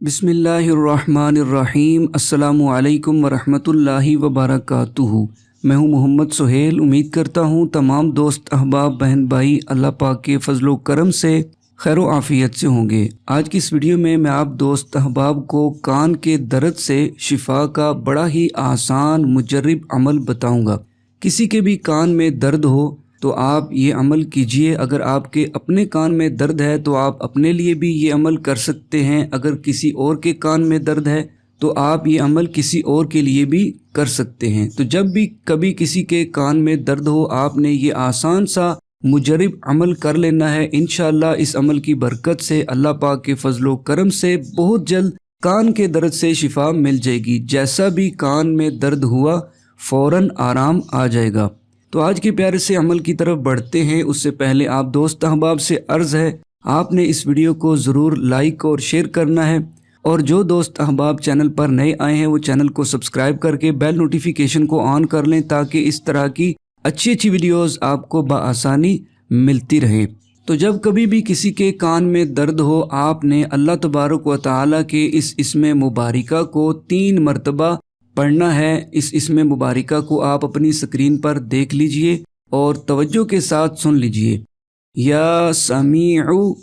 बिस्मिल्लाहिर्रहमानिर्रहीम। अस्सलामु अलैकुम वरहमतुल्लाहि वबरकातुहू। मैं हूं मोहम्मद सुहेल। उम्मीद करता हूं तमाम दोस्त अहबाब बहन भाई अल्लाह पाक के फजलो करम से खैर व आफ़ियत से होंगे। आज की इस वीडियो में मैं आप दोस्त अहबाब को कान के दर्द से शिफा का बड़ा ही आसान मुजर्रब अमल बताऊंगा। किसी के भी कान में दर्द हो तो आप ये अमल कीजिए। अगर आपके अपने कान में दर्द है तो आप अपने लिए भी ये अमल कर सकते हैं। अगर किसी और के कान में दर्द है तो आप ये अमल किसी और के लिए भी कर सकते हैं। तो जब भी कभी किसी के कान में दर्द हो आपने ये आसान सा मुजर्रब अमल कर लेना है। इंशाअल्लाह इस अमल की बरकत से अल्लाह पाक के फजलो करम से बहुत जल्द कान के दर्द से शिफा मिल जाएगी। जैसा भी कान में दर्द हुआ फ़ौरन आराम आ जाएगा। तो आज के प्यारे से अमल की तरफ बढ़ते हैं। उससे पहले आप दोस्त अहबाब से अर्ज़ है आपने इस वीडियो को ज़रूर लाइक और शेयर करना है, और जो दोस्त अहबाब चैनल पर नए आए हैं वो चैनल को सब्सक्राइब करके बेल नोटिफिकेशन को ऑन कर लें ताकि इस तरह की अच्छी वीडियोस आपको बआसानी मिलती रहे। तो जब कभी भी किसी के कान में दर्द हो आपने अल्लाह तबारक व तआला के इस इसमें मुबारिका को 3 मरतबा पढ़ना है। इस इसमें मुबारिका को आप अपनी स्क्रीन पर देख लीजिए और तवज्जो के साथ सुन लीजिए। या समीउ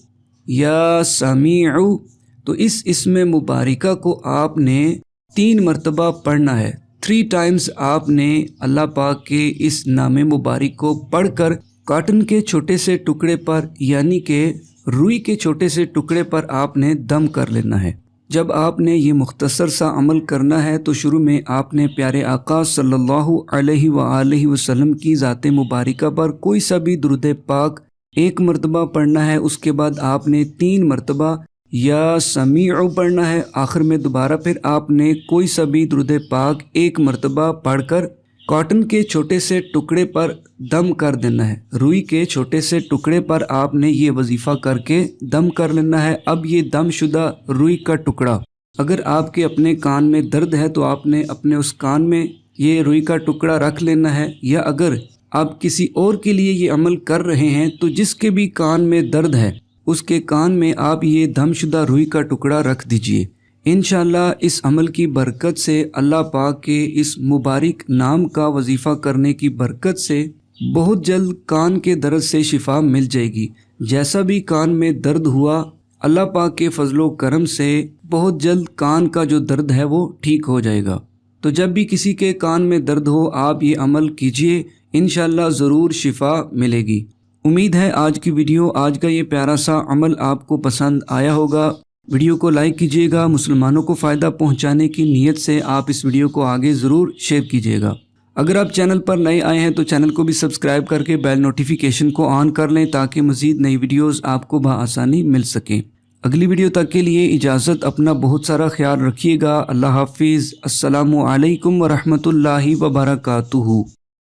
या समीउ। तो इस इसमें मुबारिका को आपने 3 मरतबा पढ़ना है। 3 टाइम्स आपने अल्लाह पाक के इस नामे मुबारक को पढ़कर कॉटन के छोटे से टुकड़े पर यानी कि रुई के छोटे से टुकड़े पर आपने दम कर लेना है। जब आपने ये मुख्तसर सा अमल करना है तो शुरू में आपने प्यारे आका सल्लल्लाहु अलैहि वसल्लम की ज़ाते मुबारिका पर कोई सा भी दुरूद पाक 1 मरतबा पढ़ना है। उसके बाद आपने 3 मरतबा या समीउ पढ़ना है। आखिर में दोबारा फिर आपने कोई सा भी दुरूद पाक 1 मरतबा पढ़कर कॉटन के छोटे से टुकड़े पर दम कर देना है। रुई के छोटे से टुकड़े पर आपने ये वजीफ़ा करके दम कर लेना है। अब ये दम शुदा रुई का टुकड़ा अगर आपके अपने कान में दर्द है तो आपने अपने उस कान में ये रुई का टुकड़ा रख लेना है, या अगर आप किसी और के लिए ये अमल कर रहे हैं तो जिसके भी कान में दर्द है उसके कान में आप ये दमशुदा रुई का टुकड़ा रख दीजिए। इंशाअल्लाह इस अमल की बरकत से अल्लाह पाक के इस मुबारक नाम का वजीफ़ा करने की बरकत से बहुत जल्द कान के दर्द से शिफा मिल जाएगी। जैसा भी कान में दर्द हुआ अल्लाह पाक के फजलो करम से बहुत जल्द कान का जो दर्द है वो ठीक हो जाएगा। तो जब भी किसी के कान में दर्द हो आप ये अमल कीजिए, इंशाअल्लाह ज़रूर शिफा मिलेगी। उम्मीद है आज की वीडियो, आज का ये प्यारा सा अमल आपको पसंद आया होगा। वीडियो को लाइक कीजिएगा। मुसलमानों को फ़ायदा पहुंचाने की नीयत से आप इस वीडियो को आगे ज़रूर शेयर कीजिएगा। अगर आप चैनल पर नए आए हैं तो चैनल को भी सब्सक्राइब करके बेल नोटिफिकेशन को ऑन कर लें ताकि मज़ीद नई वीडियोस आपको बआसानी मिल सकें। अगली वीडियो तक के लिए इजाज़त। अपना बहुत सारा ख्याल रखिएगा। अल्लाह हाफिज़। अस्सलामु अलैकुम वरहमतुल्लाहि वबरकातुहू।